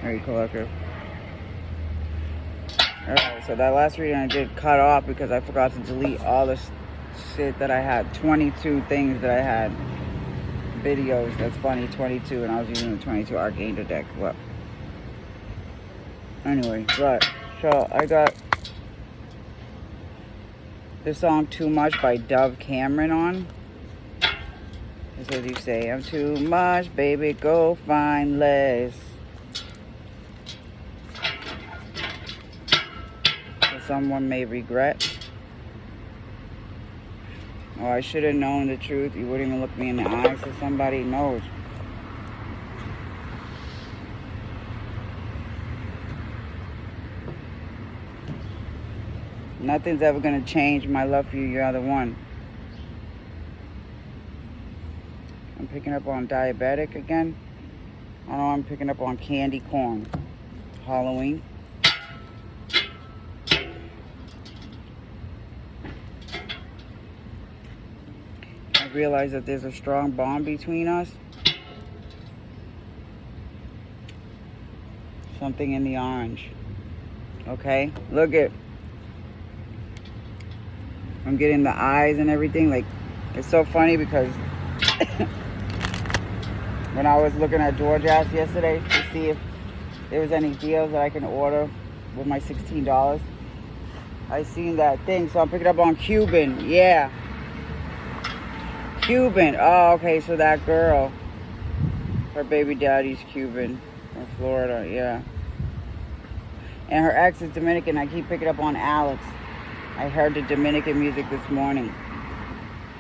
Harry Collector. Alright, so that last reading I did cut off because I forgot to delete all the shit that I had. 22 things that I had. Videos, that's funny, 22, and I was using the 22 Archangel deck. Well, anyway, right. So I got the song Too Much by Dove Cameron on. It says, you say, I'm too much, baby, go find less. So someone may regret. Oh, I should have known the truth. You wouldn't even look me in the eyes, so somebody knows. Nothing's ever going to change my love for you. You're the one. I'm picking up on diabetic again. I know I'm picking up on candy corn. Halloween. I realize that there's a strong bond between us. Something in the orange. Okay? Look at. I'm getting the eyes and everything. Like, it's so funny because when I was looking at DoorDash yesterday to see if there was any deals that I can order with my $16, I seen that thing. So I'm picking up on Cuban. Yeah. Cuban. Oh, okay. So that girl, her baby daddy's Cuban from Florida. Yeah. And her ex is Dominican. I keep picking up on Alex. I heard the Dominican music this morning.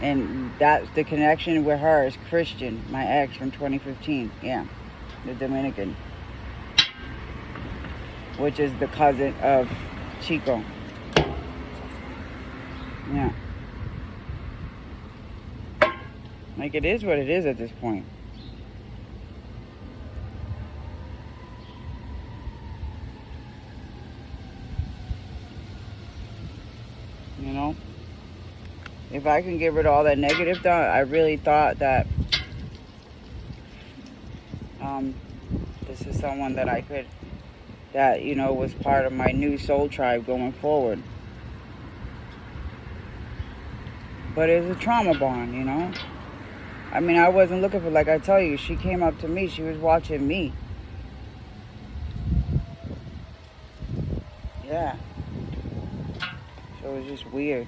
And that's the connection with her is Christian, my ex from 2015. Yeah, the Dominican. Which is the cousin of Chico. Yeah. Like, it is what it is at this point. You know? If I can get rid of all that negative thought, I really thought that this is someone that I could, that, you know, was part of my new soul tribe going forward. But it's a trauma bond, you know? I mean, I wasn't looking for, like I tell you, she came up to me, she was watching me. Yeah. So it was just weird.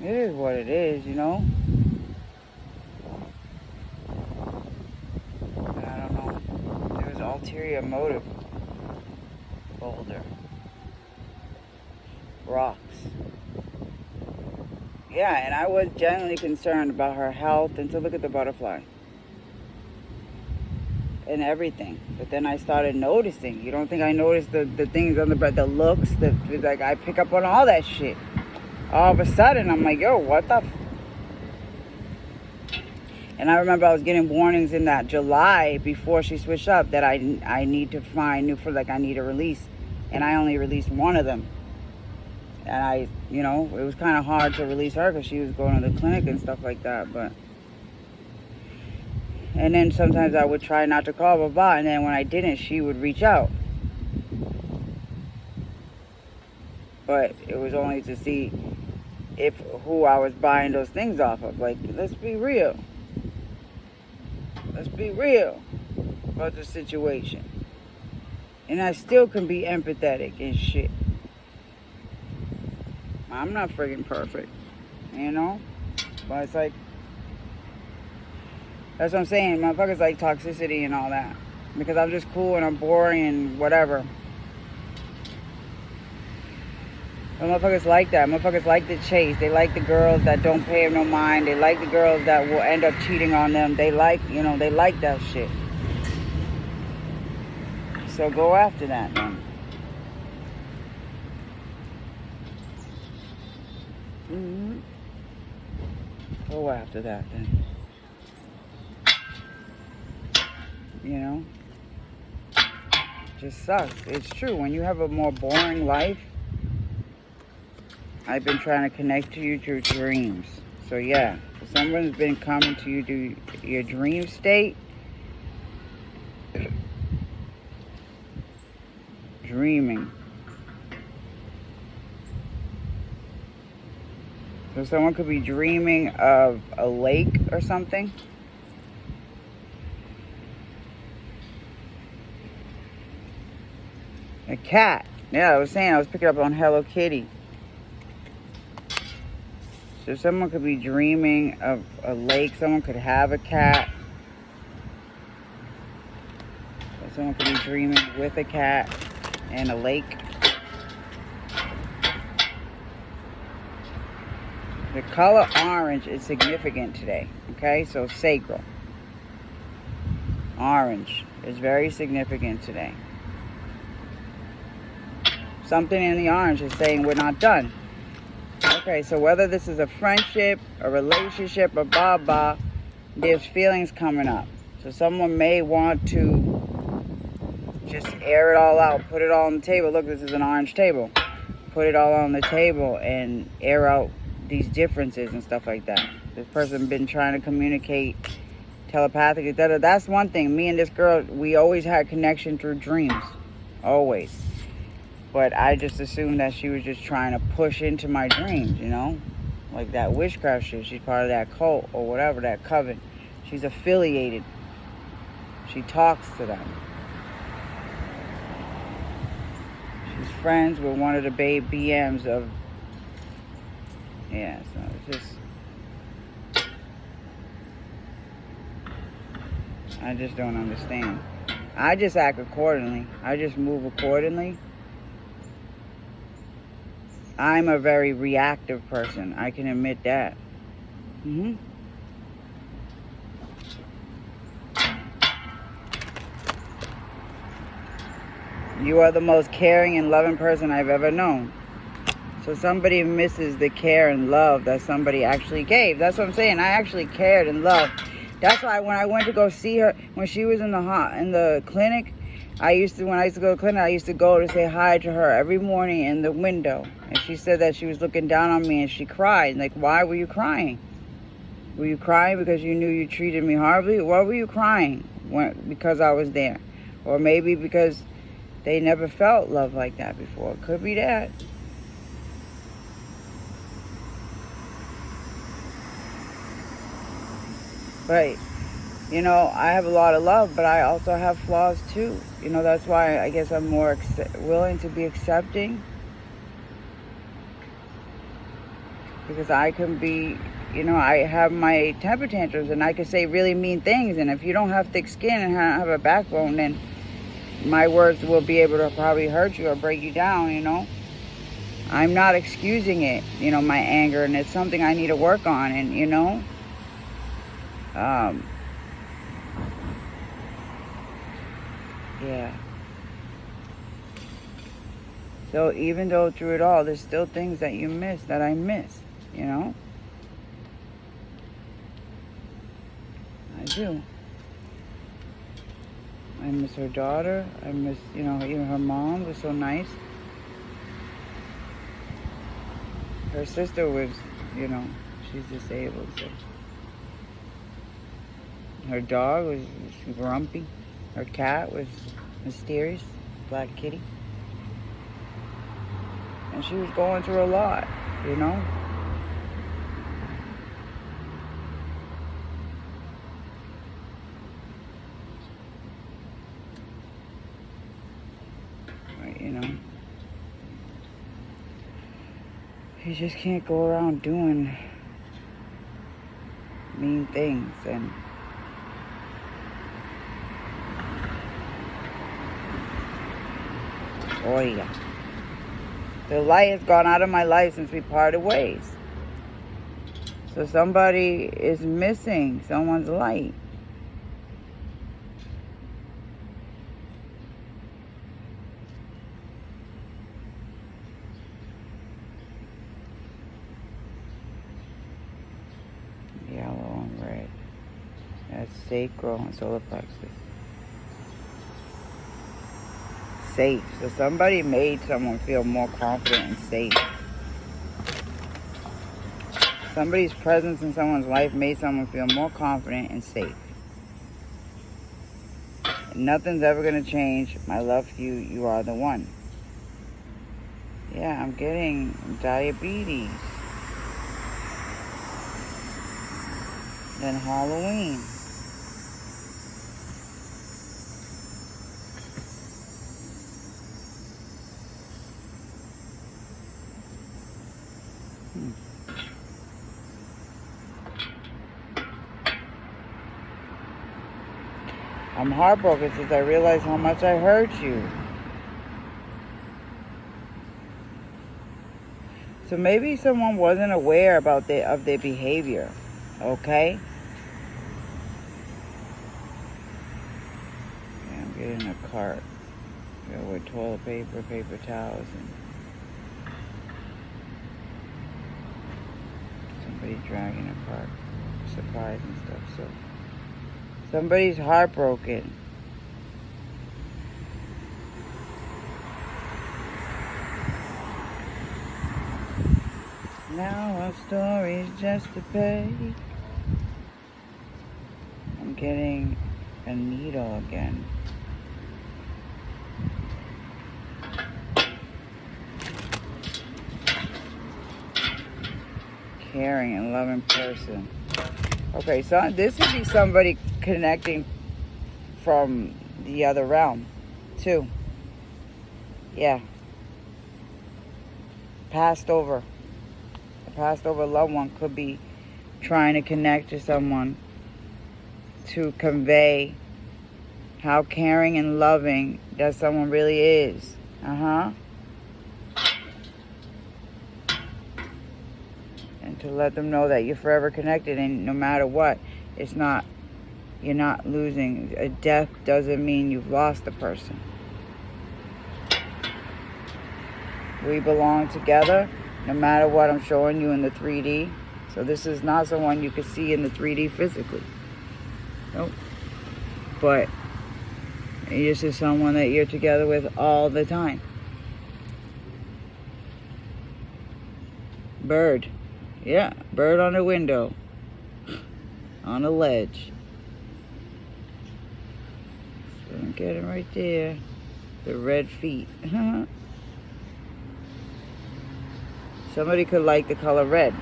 It is what it is, you know? But I don't know. There was an ulterior motive. Boulder. Rocks. Yeah, and I was genuinely concerned about her health, and to look at the butterfly. And everything. But then I started noticing. You don't think I noticed the things on the bread, the looks, like I pick up on all that shit. All of a sudden, I'm like, yo, what the And I remember I was getting warnings in that July before she switched up that I need to find new, for like I need a release. And I only released one of them. And I, you know, it was kind of hard to release her because she was going to the clinic and stuff like that. But, and then sometimes I would try not to call, and then when I didn't, she would reach out. But it was only to see if who I was buying those things off of. Like, let's be real. Let's be real about the situation. And I still can be empathetic and shit. I'm not friggin' perfect, you know? But it's like, that's what I'm saying. Motherfuckers like toxicity and all that. Because I'm just cool and I'm boring and whatever. But motherfuckers like that. Motherfuckers like the chase. They like the girls that don't pay them no mind. They like the girls that will end up cheating on them. They like, you know, they like that shit. So go after that, man. Go after that, then. You know? Just sucks. It's true. When you have a more boring life, I've been trying to connect to you through dreams. So yeah, if someone's been coming to you through your dream state, dreaming. So someone could be dreaming of a lake or something. A cat. Yeah, I was saying I was picking up on Hello Kitty. So someone could be dreaming of a lake. Someone could have a cat. So someone could be dreaming with a cat and a lake. The color orange is significant today, okay? So sacral. Orange is very significant today. Something in the orange is saying we're not done. Okay, so whether this is a friendship, a relationship, or blah, there's feelings coming up. So someone may want to just air it all out, put it all on the table. Look, this is an orange table. Put it all on the table and air out these differences and stuff like that. This person been trying to communicate telepathically. That's one thing. Me and this girl, we always had connection through dreams. Always. But I just assumed that she was just trying to push into my dreams, you know? Like that witchcraft shit. She's part of that cult or whatever, that coven. She's affiliated. She talks to them. She's friends with one of the BMs of... Yeah, so it's just... I just don't understand. I just act accordingly. I just move accordingly. I'm a very reactive person. I can admit that. You are the most caring and loving person I've ever known. So somebody misses the care and love that somebody actually gave. That's what I'm saying. I actually cared and loved. That's why when I went to go see her, when she was in the clinic, when I used to go to the clinic, I used to go to say hi to her every morning in the window. And she said that she was looking down on me and she cried. Like, why were you crying? Were you crying because you knew you treated me horribly? Why were you crying? Because I was there. Or maybe because they never felt love like that before. It could be that. But, you know, I have a lot of love, but I also have flaws too. You know, that's why I guess I'm more willing to be accepting. Because I can be, you know, I have my temper tantrums and I can say really mean things. And if you don't have thick skin and have a backbone, then my words will be able to probably hurt you or break you down, you know. I'm not excusing it, you know, my anger. And it's something I need to work on. And, you know, yeah. So even though through it all, there's still things that you miss, that I miss, you know? I do. I miss her daughter. I miss, you know, even her mom was so nice. Her sister was, you know, she's disabled, so. Her dog was grumpy. Her cat was mysterious, Black Kitty. And she was going through a lot, you know? But, you know, you just can't go around doing mean things and oh yeah. The light has gone out of my life since we parted ways. So somebody is missing someone's light. Yellow and red. That's sacral and solar plexus. Safe. So somebody made someone feel more confident and safe. Somebody's presence in someone's life made someone feel more confident and safe. And nothing's ever going to change my love for you. You are the one. Yeah, I'm getting diabetes. Then Halloween. I'm heartbroken since I realized how much I hurt you. So maybe someone wasn't aware of their behavior, okay? Yeah, I'm getting a cart with toilet paper, paper towels, and somebody dragging a cart, supplies and stuff. So somebody's heartbroken. Now our story's just a page. I'm getting a needle again. Caring and loving person. Okay, so this would be somebody connecting from the other realm, too. Yeah. Passed over. A passed over loved one could be trying to connect to someone to convey how caring and loving that someone really is. And to let them know that you're forever connected, and no matter what, you're not losing. A death doesn't mean you've lost the person. We belong together, no matter what I'm showing you in the 3D. So this is not someone you could see in the 3D physically. Nope. But this is someone that you're together with all the time. Bird. Yeah, bird on a window. On a ledge. So I'm getting right there. The red feet. Somebody could like the color red.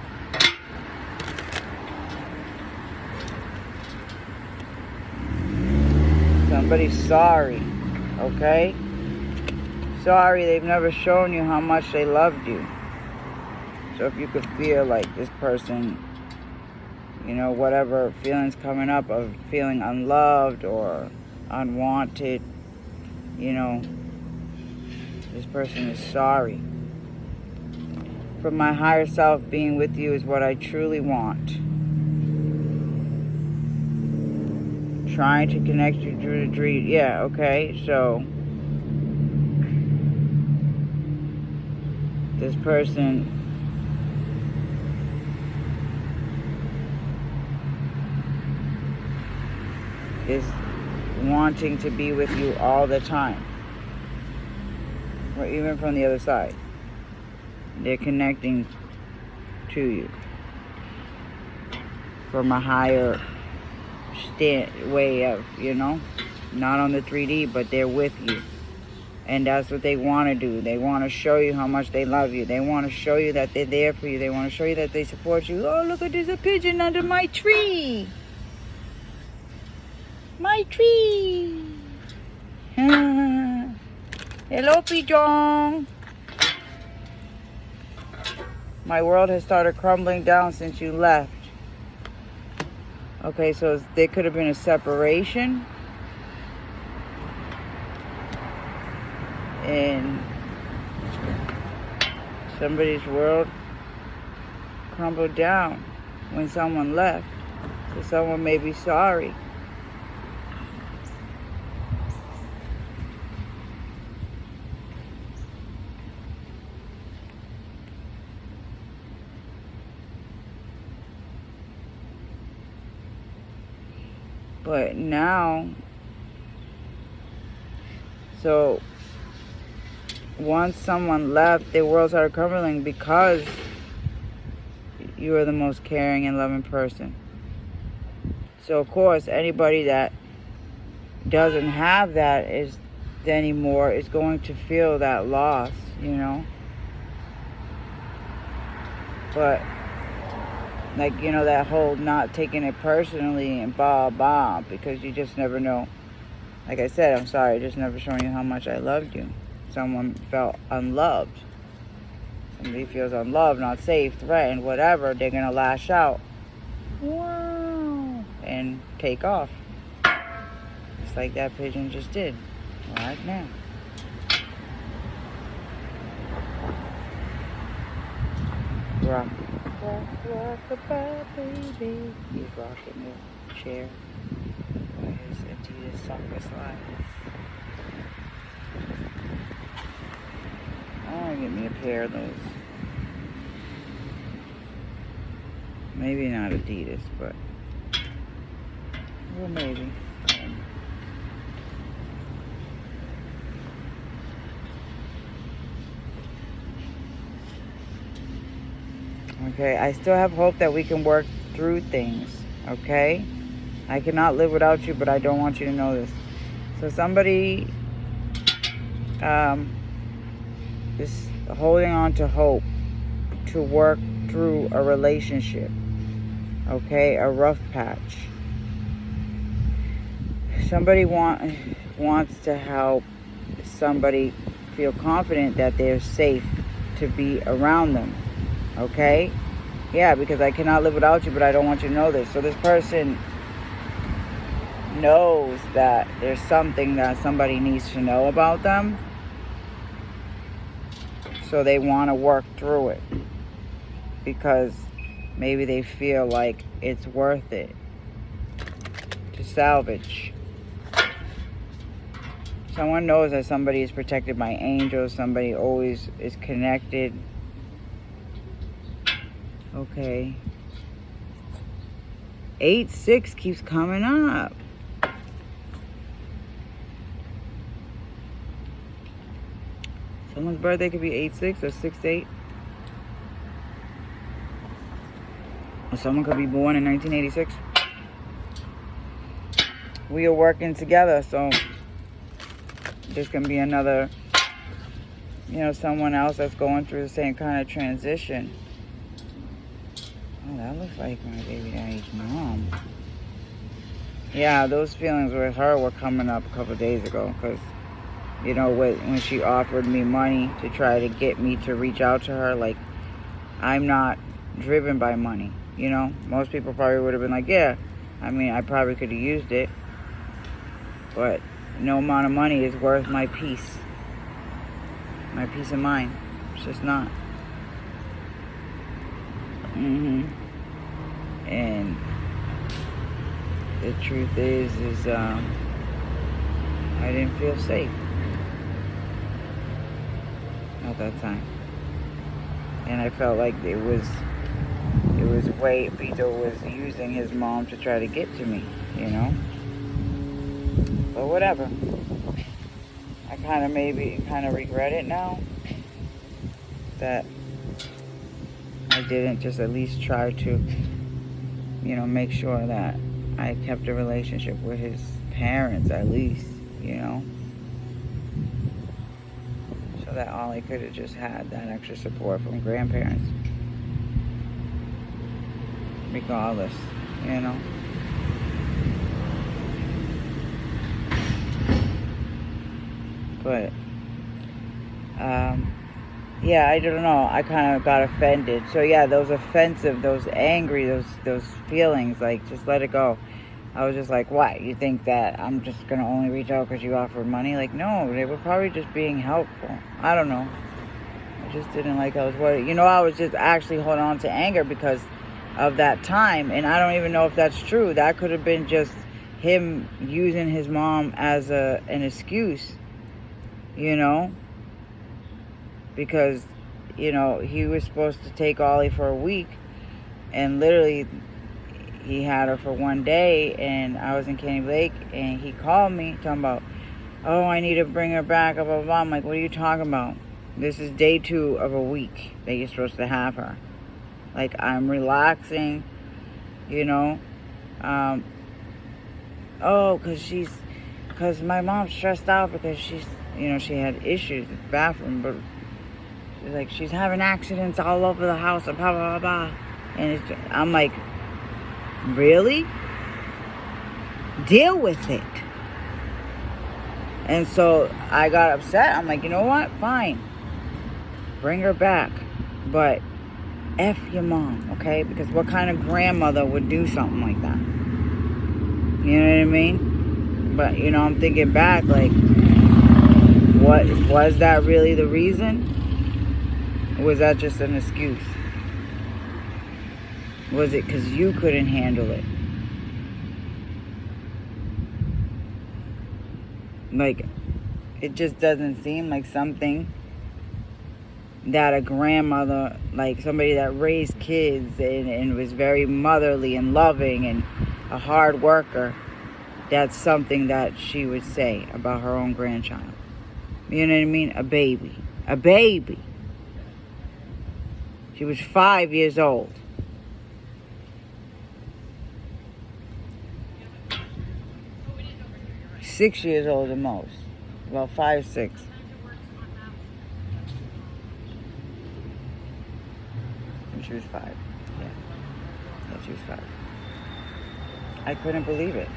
Somebody's sorry, okay? Sorry they've never shown you how much they loved you. So if you could feel like this person, whatever feelings coming up of feeling unloved or unwanted, this person is sorry. From my higher self, being with you is what I truly want. Trying to connect you through the dream. Yeah, okay, so this person is wanting to be with you all the time, or even from the other side. They're connecting to you from a higher way of, not on the 3D, but they're with you. And that's what they want to do. They want to show you how much they love you. They want to show you that they're there for you. They want to show you that they support you. Oh, look, there's a pigeon under my tree. My tree. Hello, pigeon. My world has started crumbling down since you left. Okay, so there could have been a separation. And somebody's world crumbled down when someone left. So someone may be sorry. But now, so once someone left, their world started crumbling because you are the most caring and loving person. So of course, anybody that doesn't have that anymore is going to feel that loss, But, like, you know, that whole not taking it personally and blah, blah, because you just never know. Like I said, I'm sorry, just never showing you how much I loved you. Someone felt unloved. Somebody feels unloved, not safe, threatened, whatever, they're going to lash out. Wow. And take off. Just like that pigeon just did. Right now. Rock, rock, rock-a-bye, baby. He's rocking the chair with his Adidas soccer slides. I want to get me a pair of those. Maybe not Adidas, but well, maybe. Okay, I still have hope that we can work through things, okay? I cannot live without you, but I don't want you to know this. So somebody is holding on to hope to work through a relationship, okay? A rough patch. Somebody wants to help somebody feel confident that they're safe to be around them. Okay? Yeah, because I cannot live without you, but I don't want you to know this. So this person knows that there's something that somebody needs to know about them. So they want to work through it. Because maybe they feel like it's worth it to salvage. Someone knows that somebody is protected by angels. Somebody always is connected. Okay. 8-6 keeps coming up. Someone's birthday could be 8-6 or 6-8. Or someone could be born in 1986. We are working together, so there's going to be another, someone else that's going through the same kind of transition. Oh, that looks like my baby daddy's mom. Yeah, those feelings with her were coming up a couple days ago because, when she offered me money to try to get me to reach out to her, like, I'm not driven by money, Most people probably would have been like, yeah, I probably could have used it, but no amount of money is worth my peace of mind. It's just not. And the truth is I didn't feel safe at that time, and I felt like it was Vito was using his mom to try to get to me, But whatever. I kind of regret it now that I didn't just at least try to, make sure that I kept a relationship with his parents at least, so that Ollie could have just had that extra support from grandparents, regardless, But, yeah, I don't know. I kind of got offended. So, yeah, those offensive, those angry, those feelings, like, just let it go. I was just like, what? You think that I'm just going to only reach out because you offered money? Like, no, they were probably just being helpful. I don't know. I just didn't like I was worried. I was just actually holding on to anger because of that time. And I don't even know if that's true. That could have been just him using his mom as an excuse. Because, he was supposed to take Ollie for a week, and literally he had her for one day, and I was in Candy Lake, and he called me talking about, oh, I need to bring her back, blah, blah, blah. I'm like, what are you talking about? This is day 2 of a week that you're supposed to have her. Like, I'm relaxing, because my mom's stressed out because she's, she had issues with the bathroom, but She's like, she's having accidents all over the house and blah, blah, blah, blah. And I'm like, really? Deal with it. And so I got upset. I'm like, you know what? Fine. Bring her back. But F your mom, okay? Because what kind of grandmother would do something like that? You know what I mean? But, you know, I'm thinking back, like, what was that really the reason? Or was that just an excuse? Was it because you couldn't handle it? Like, it just doesn't seem like something that a grandmother, like somebody that raised kids and was very motherly and loving and a hard worker, that's something that she would say about her own grandchild. You know what I mean? A baby. A baby. She was 5 years old. Right. 6 years old the most. About 5, 6. And she was 5. Yeah. Yeah, she was 5. I couldn't believe it.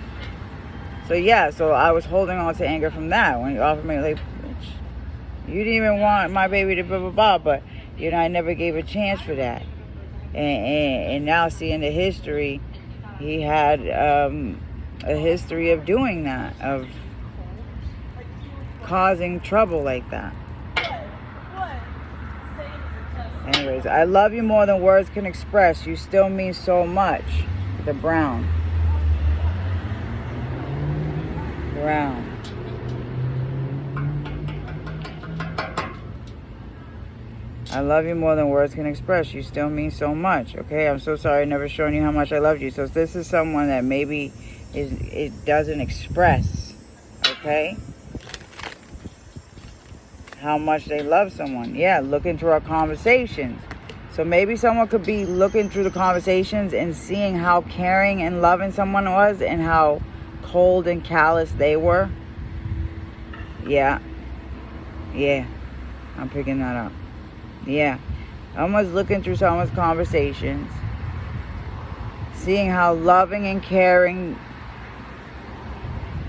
So yeah, so I was holding on to anger from that when you offered me, like, you didn't even want my baby to blah blah blah, but you know I never gave a chance for that. And now seeing the history, he had a history of doing that, of causing trouble like that. Anyways, I love you more than words can express. You still mean so much. The Brown. I love you more than words can express. You still mean so much. Okay, I'm so sorry I never shown you how much I loved you. So this is someone that maybe it doesn't express, okay, how much they love someone. Yeah, looking through our conversations. So maybe someone could be looking through the conversations and seeing how caring and loving someone was and how cold and callous they were. Yeah, I'm picking that up. Yeah, someone's looking through someone's conversations, seeing how loving and caring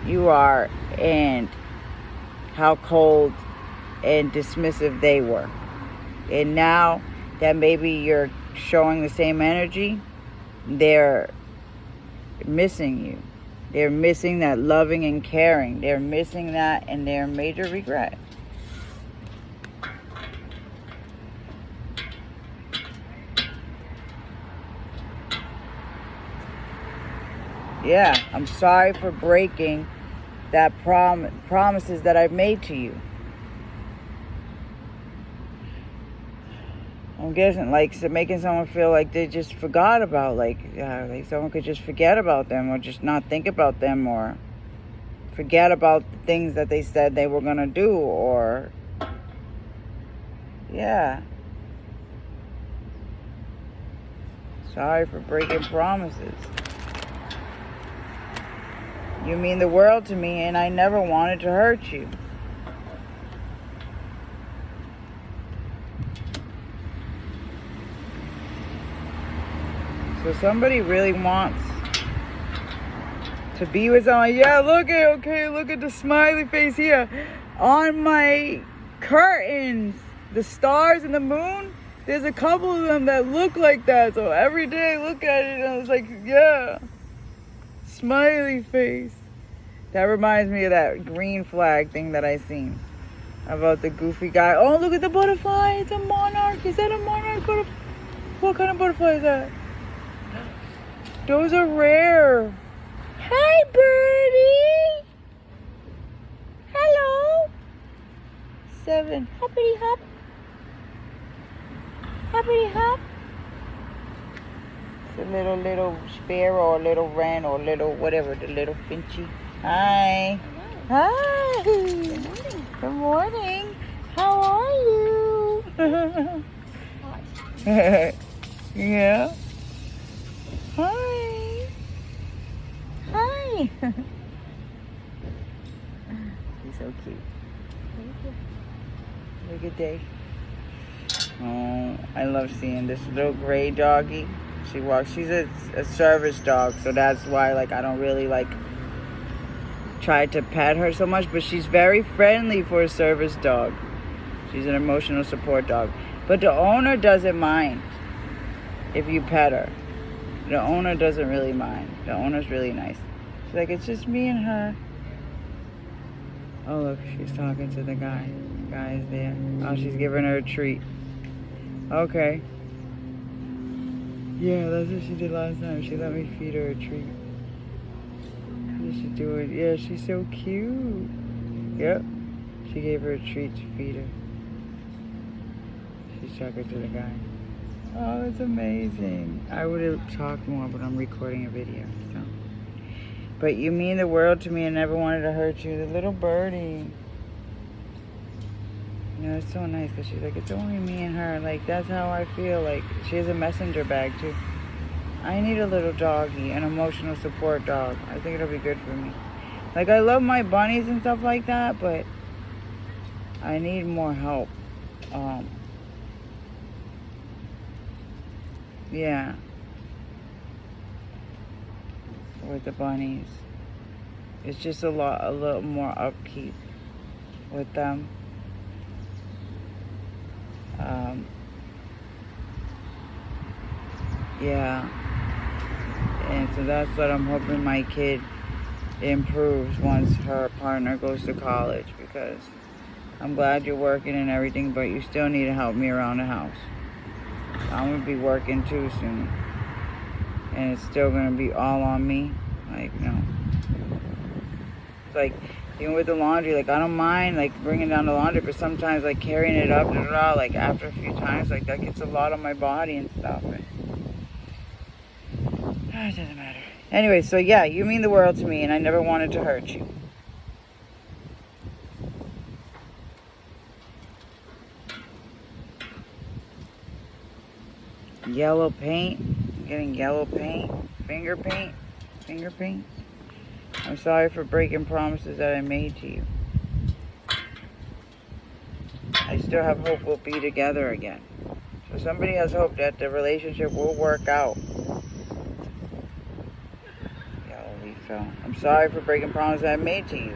you are and how cold and dismissive they were. And now that maybe you're showing the same energy, they're missing you. They're missing that loving and caring. They're missing that, and they're in major regret. Yeah, I'm sorry for breaking that promises that I've made to you. I'm guessing, like, making someone feel like they just forgot about, like someone could just forget about them or just not think about them or forget about the things that they said they were going to do or, yeah. Sorry for breaking promises. You mean the world to me, and I never wanted to hurt you. So somebody really wants to be with someone. Yeah, look at the smiley face here. On my curtains, the stars and the moon, there's a couple of them that look like that. So every day I look at it and I was like, yeah. Smiley face. That reminds me of that green flag thing that I seen about the goofy guy. Oh, look at the butterfly. It's a monarch. Is that a monarch butterfly? What kind of butterfly is that? Those are rare. Hi, birdie. Hello. 7. Hoppity hop. Hoppity hop. It's a little sparrow or little wren or little whatever, the little finchy. Hi. Hello. Hi. Good morning. Good morning. How are you? Hot. Yeah. Hi. Hi. He's so cute. Thank you. Have a good day. Oh, I love seeing this little gray doggy. She walks. She's a service dog, so that's why like I don't really like try to pet her so much. But she's very friendly for a service dog. She's an emotional support dog. But the owner doesn't mind if you pet her. The owner doesn't really mind. The owner's really nice. She's like, it's just me and her. Oh, look, she's talking to the guy. The guy is there. Oh, she's giving her a treat. Okay. Yeah, that's what she did last time. She let me feed her a treat. You should do it. Yeah, she's so cute. Yep. She gave her a treat to feed her. She's talking to the guy. Oh, it's amazing. I would have talked more, but I'm recording a video, so. But you mean the world to me. I never wanted to hurt you. The little birdie. You know, it's so nice because she's like, it's only me and her. Like, that's how I feel. Like, she has a messenger bag, too. I need a little doggy, an emotional support dog. I think it'll be good for me. Like, I love my bunnies and stuff like that, but I need more help. Yeah. With the bunnies. It's just a little more upkeep with them. Yeah. And so that's what I'm hoping my kid improves once her partner goes to college, because I'm glad you're working and everything, but you still need to help me around the house. I'm going to be working too soon. And it's still going to be all on me. Like, no. It's like, even with the laundry, like, I don't mind, like, bringing down the laundry, but sometimes, like, carrying it up, like, after a few times, like, that gets a lot on my body and stuff. And it doesn't matter. Anyway, so, yeah, you mean the world to me, and I never wanted to hurt you. Yellow paint. I'm getting yellow paint. Finger paint. I'm sorry for breaking promises that I made to you. I still have hope we'll be together again. So somebody has hope that the relationship will work out. Yellow leaf fell. I'm sorry for breaking promises I made to you.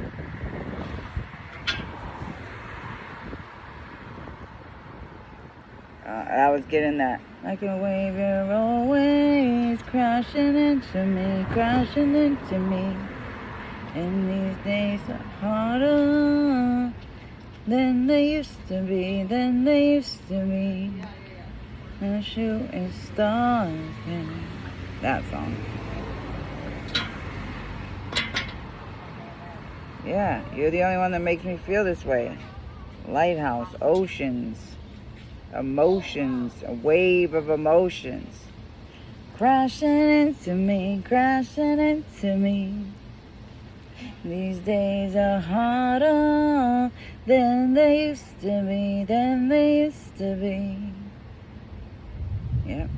I was getting that. Like a wave, you're always crashing into me. And these days are harder than they used to be, And shooting stars in that song. Yeah, you're the only one that makes me feel this way. Lighthouse, oceans, emotions, a wave of emotions. Crashing into me. These days are harder than they used to be, Yep.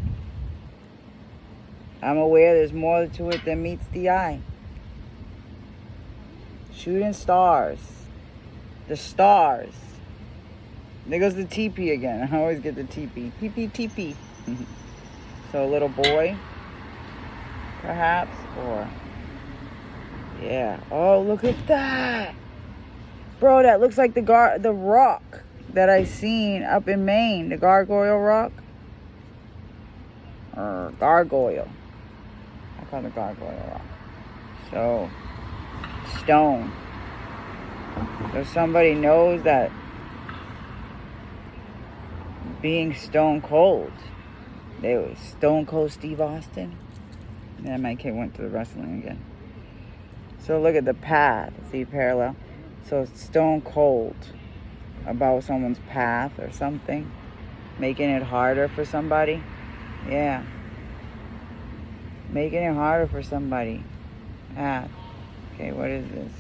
I'm aware there's more to it than meets the eye. Shooting stars. The stars. There goes the teepee again. I always get the teepee. Teepee. So a little boy, perhaps, or... Yeah. Oh, look at that. Bro, that looks like the rock that I seen up in Maine. The Gargoyle Rock. Or Gargoyle. I call it Gargoyle Rock. So, stone. So somebody knows that being stone cold. They was Stone Cold Steve Austin. And then my kid went to the wrestling again. So look at the path. See, parallel. So it's stone cold about someone's path or something. Making it harder for somebody. Yeah. Making it harder for somebody. Path. Okay, what is this?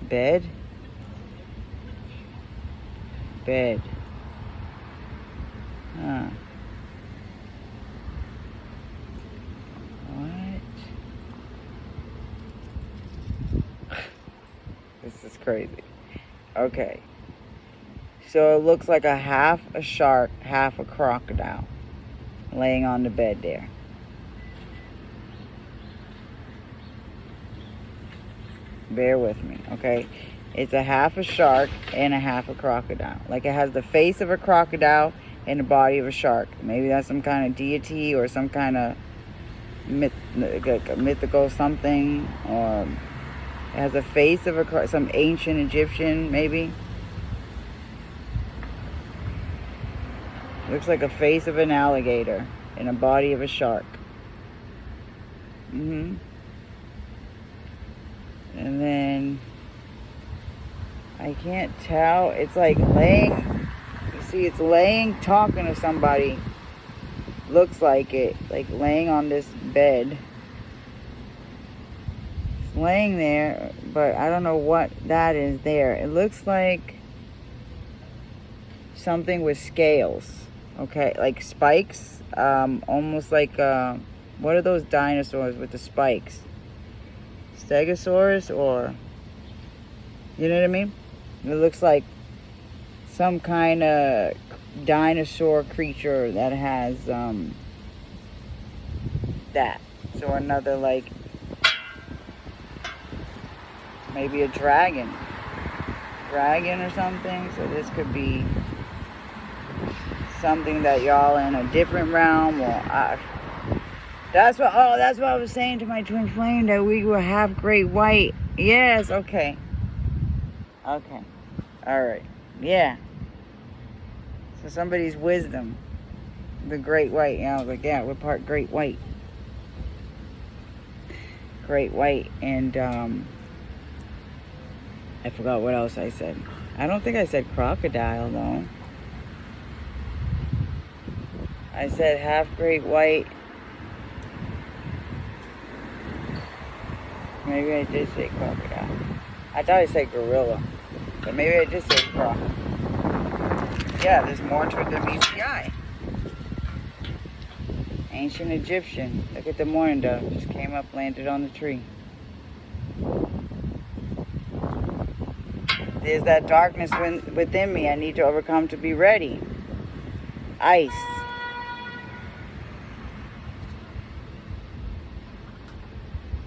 Bed? Bed. Huh. This is crazy. Okay. So it looks like half a shark, half a crocodile laying on the bed there. Bear with me, okay? It's a half a shark and a half a crocodile. Like it has the face of a crocodile and the body of a shark. Maybe that's some kind of deity or some kind of mythical something. Or it has the face of some ancient Egyptian, maybe. Looks like a face of an alligator and a body of a shark. And then I can't tell. It's like laying. You see, it's laying, talking to somebody. Looks like it. Like laying on this bed. It's laying there, but I don't know what that is there. It looks like something with scales. Okay, like spikes. Almost like, what are those dinosaurs with the spikes? Stegosaurus, or, you know what I mean? It looks like some kind of dinosaur creature that has that. So another, like, maybe a dragon or something. So this could be something that y'all in a different realm, or that's what I was saying to my twin flame, that we were half great white. Yes, okay. All right, yeah. So somebody's wisdom, the great white. I was like, yeah, we're part great white. And I forgot what else I said. I don't think I said crocodile though. I said half great white. Maybe I did say crocodile. I thought I said gorilla. But maybe I did say croc. Yeah, there's more to it than meets the eye. Ancient Egyptian. Look at the morning dove. Just came up, landed on the tree. There's that darkness within me I need to overcome to be ready. Ice.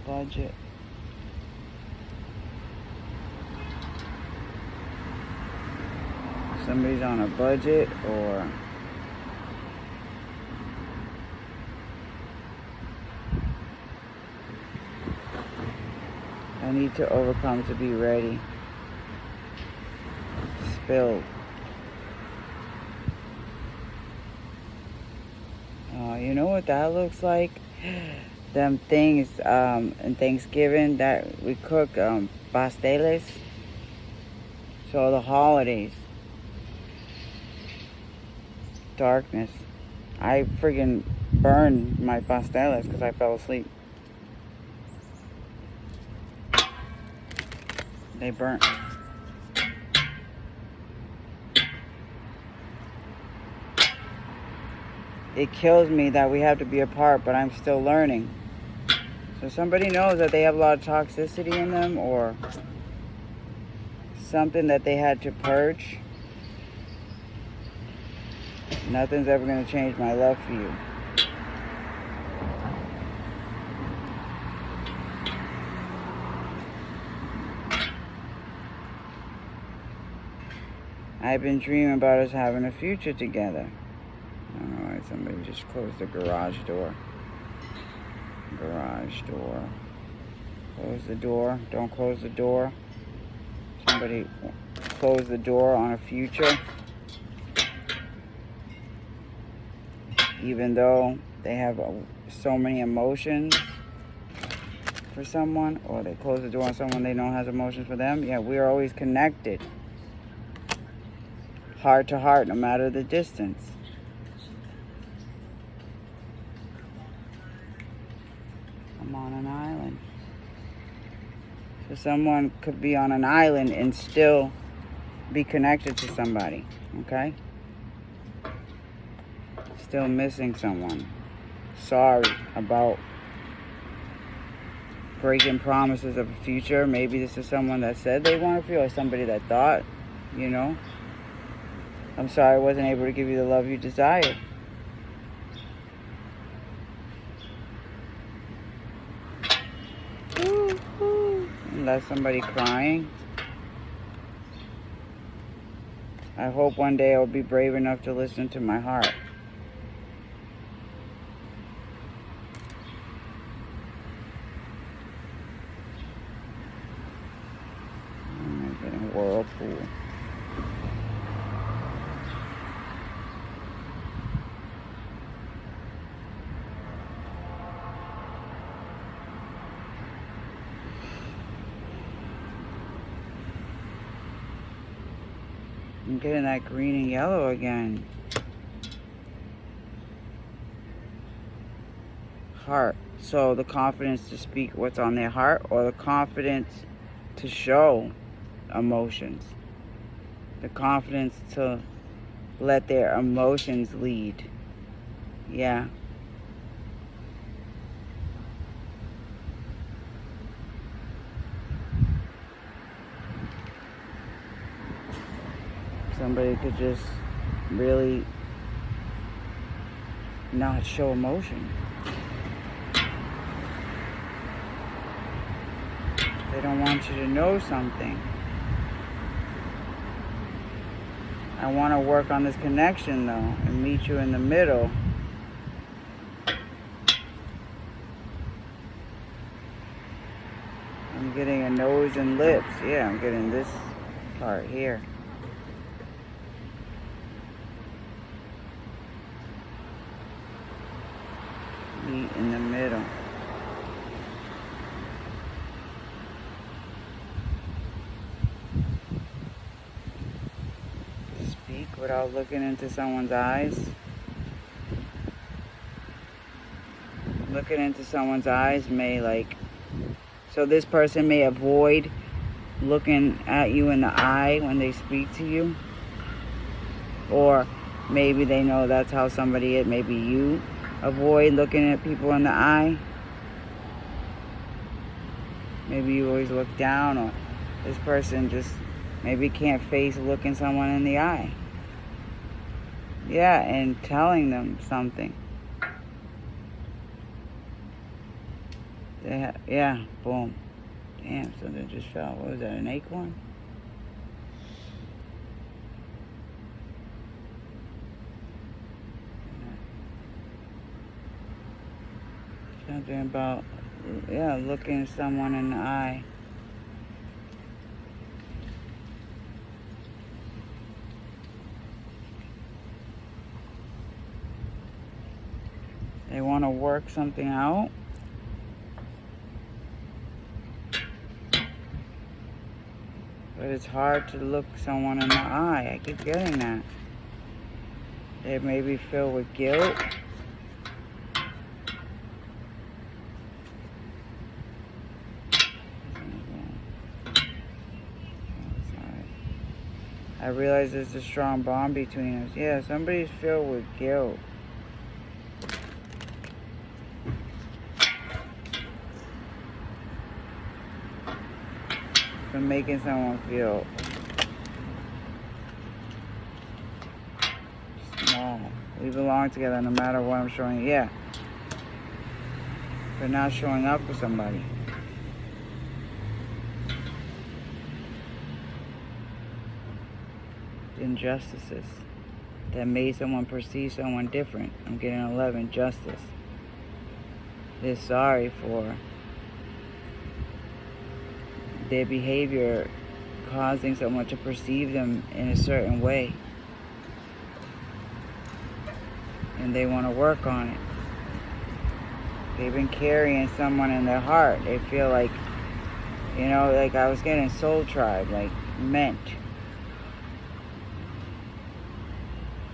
Budget. Somebody's on a budget, or I need to overcome to be ready. Spilled. Oh, you know what that looks like? Them things in Thanksgiving that we cook, pasteles. So the holidays. Darkness. I friggin' burned my pasteles because I fell asleep. They burnt. It kills me that we have to be apart, but I'm still learning. So somebody knows that they have a lot of toxicity in them, or something that they had to purge. Nothing's ever going to change my love for you. I've been dreaming about us having a future together. I don't know why somebody just closed the garage door. Garage door. Close the door. Don't close the door. Somebody close the door on a future. Even though they have so many emotions for someone, or they close the door on someone they know has emotions for them. Yeah, we are always connected. Heart to heart, no matter the distance. I'm on an island. So someone could be on an island and still be connected to somebody, okay? Still missing someone. Sorry about breaking promises of a future. Maybe this is someone that said they want to feel, or somebody that thought, you know. I'm sorry I wasn't able to give you the love you desired. Unless somebody crying. I hope one day I'll be brave enough to listen to my heart. I'm getting whirlpool. I'm getting that green and yellow again. Heart. So the confidence to speak what's on their heart, or the confidence to show emotions. The confidence to let their emotions lead. Yeah. Somebody could just really not show emotion. They don't want you to know something. I want to work on this connection though and meet you in the middle. I'm getting a nose and lips. Yeah, I'm getting this part here. Meet in the middle. Speak without looking into someone's eyes. Looking into someone's eyes may so this person may avoid looking at you in the eye when they speak to you. Or maybe they know that's how somebody is. Maybe you avoid looking at people in the eye. Maybe you always look down, or this person just maybe can't face looking someone in the eye. Yeah, and telling them something. Yeah, boom. Damn, something just fell. What was that, an acorn? Something about, looking someone in the eye. They want to work something out. But it's hard to look someone in the eye. I keep getting that. They may be filled with guilt. I realize there's a strong bond between us. Yeah, somebody's filled with guilt. For making someone feel small. We belong together no matter what I'm showing. Yeah. For not showing up for somebody. Injustices that made someone perceive someone different. I'm getting 11, justice. They're sorry for their behavior causing someone to perceive them in a certain way. And they want to work on it. They've been carrying someone in their heart. They feel like, like I was getting soul tribe, like meant.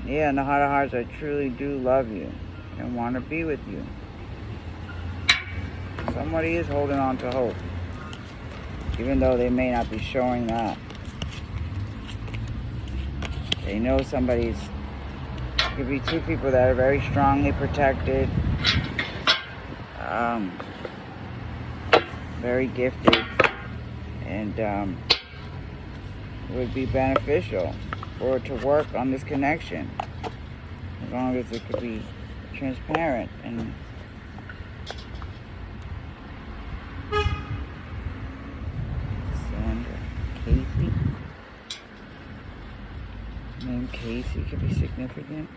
Yeah, in the heart of hearts, I truly do love you and want to be with you. Somebody is holding on to hope, even though they may not be showing that. They know somebody's, it could be two people that are very strongly protected, very gifted, and would be beneficial. for it to work on this connection. As long as it could be transparent and Sandra Casey. Name Casey could be significant.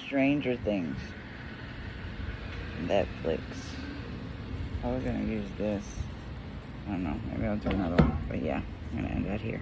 Stranger Things. Netflix. How are we gonna use this? I don't know. Maybe I'll do another one. But yeah, I'm gonna end that here.